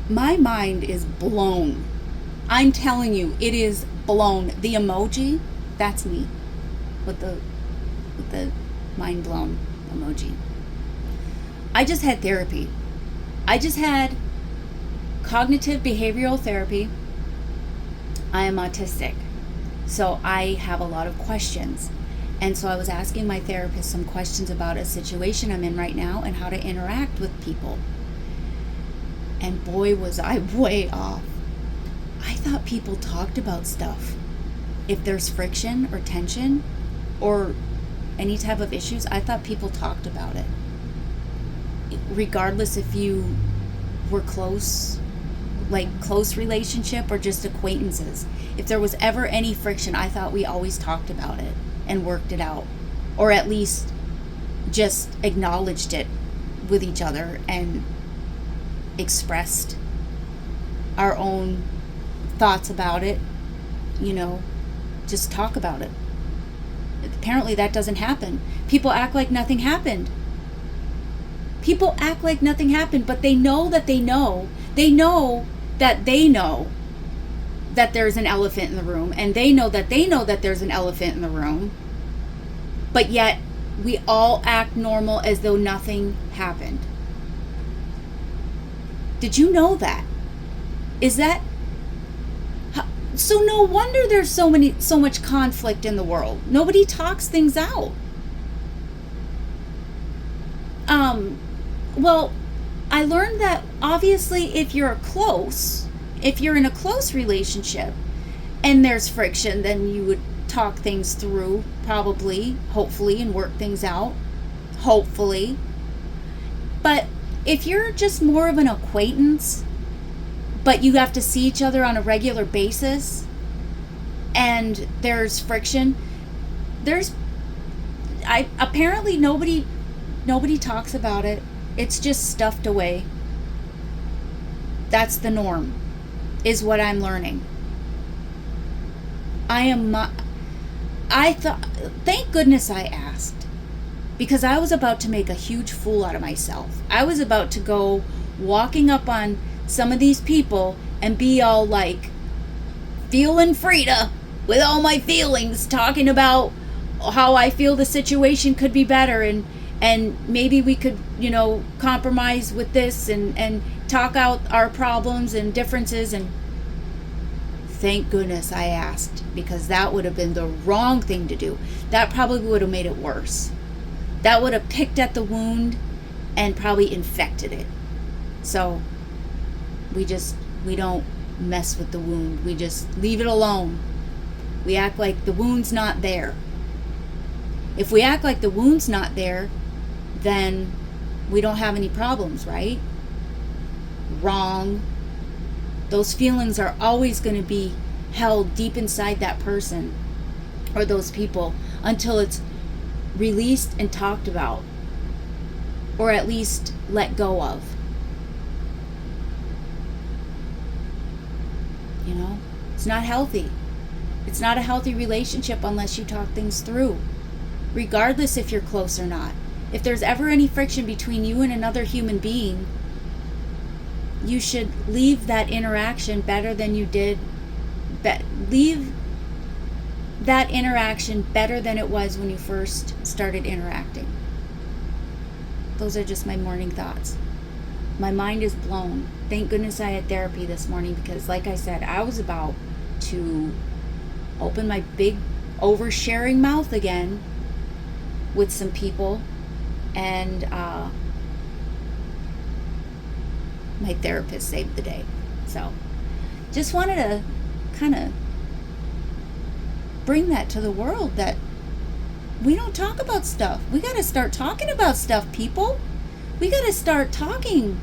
My mind is blown. I'm telling you, it is blown. The emoji, that's me with the mind blown emoji. I just had therapy. I just had cognitive behavioral therapy. I am autistic, so I have a lot of questions. And so I was asking my therapist some questions about a situation I'm in right now and how to interact with people. And boy, was I way off. I thought people talked about stuff. If there's friction or tension or any type of issues, I thought people talked about it. Regardless if you were close, like close relationship or just acquaintances. If there was ever any friction, I thought we always talked about it and worked it out. Or at least just acknowledged it with each other and expressed our own thoughts about it, just talk about it. Apparently that doesn't happen. People act like nothing happened. People act like nothing happened, but they know that they know. They know that they know that there's an elephant in the room, and they know that there's an elephant in the room, but yet we all act normal as though nothing happened. Did you know that? Is that so? No wonder there's so much conflict in the world. Nobody talks things out. Well, I learned that obviously if you're in a close relationship and there's friction, then you would talk things through, probably, hopefully, and work things out. Hopefully. But if you're just more of an acquaintance, but you have to see each other on a regular basis and there's friction, apparently nobody talks about it. It's just stuffed away. That's the norm, is what I'm learning. Thank goodness I asked, because I was about to make a huge fool out of myself. I was about to go walking up on some of these people and be all like, feeling Frida with all my feelings, talking about how I feel the situation could be better, and maybe we could, compromise with this and talk out our problems and differences. And thank goodness I asked, because that would have been the wrong thing to do. That probably would have made it worse. That would have picked at the wound and probably infected it. So we don't mess with the wound. We just leave it alone. We act like the wound's not there. If we act like the wound's not there, then we don't have any problems, right? Wrong. Those feelings are always going to be held deep inside that person or those people until it's released and talked about, or at least let go of. It's not healthy. It's not a healthy relationship unless you talk things through, regardless if you're close or not. If there's ever any friction between you and another human being, you should leave that interaction better than you did. Leave that interaction better than it was when you first started interacting. Those are just my morning thoughts. My mind is blown. Thank goodness I had therapy this morning, because like I said, I was about to open my big oversharing mouth again with some people, and my therapist saved the day. So just wanted to kind of bring that to the world, that we don't talk about stuff. We got to start talking about stuff, people. We got to start talking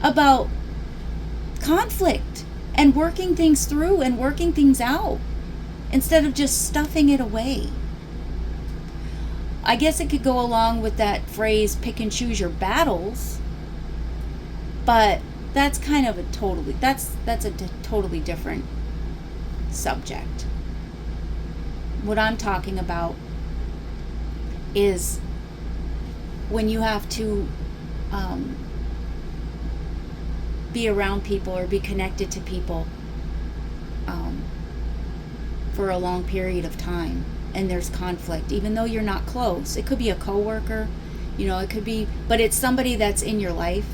about conflict and working things through and working things out instead of just stuffing it away. I guess it could go along with that phrase, pick and choose your battles, but that's kind of a totally different subject. What I'm talking about is when you have to be around people or be connected to people for a long period of time, and there's conflict, even though you're not close. It could be a coworker, it could be, but it's somebody that's in your life.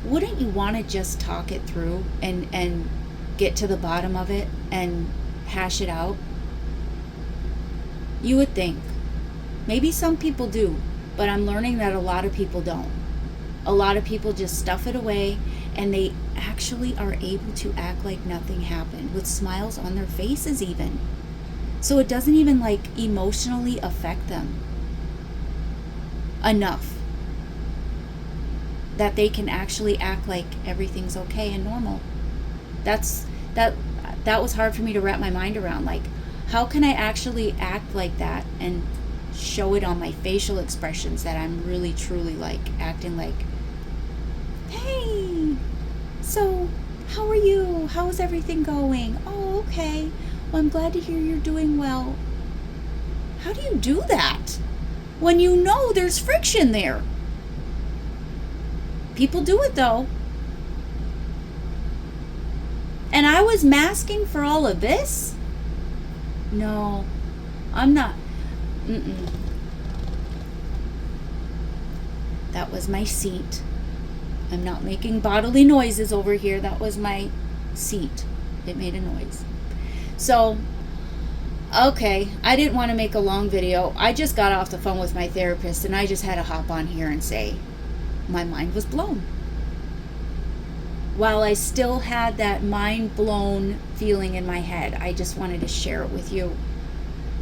Wouldn't you want to just talk it through and get to the bottom of it and hash it out? You would think. Maybe some people do, but I'm learning that a lot of people don't. A lot of people just stuff it away, and they actually are able to act like nothing happened with smiles on their faces even. So it doesn't even emotionally affect them enough that they can actually act like everything's okay and normal. That was hard for me to wrap my mind around. How can I actually act like that and show it on my facial expressions that I'm really truly acting like, hey, so how are you? How's everything going? Oh, okay. Well, I'm glad to hear you're doing well. How do you do that when you know there's friction there? People do it though. And I was masking for all of this? No, I'm not. That was my seat. I'm not making bodily noises over here. That was my seat. It made a noise. So, okay, I didn't want to make a long video. I just got off the phone with my therapist, and I just had to hop on here and say my mind was blown. While I still had that mind blown feeling in my head, I just wanted to share it with you.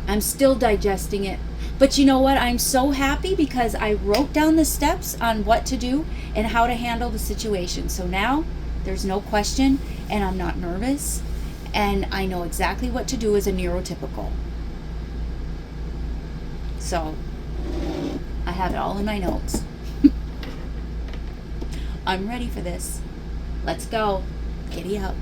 I'm still digesting it. But you know what? I'm so happy because I wrote down the steps on what to do and how to handle the situation. So now there's no question, and I'm not nervous, and I know exactly what to do as a neurotypical. So I have it all in my notes. I'm ready for this. Let's go. Giddy up.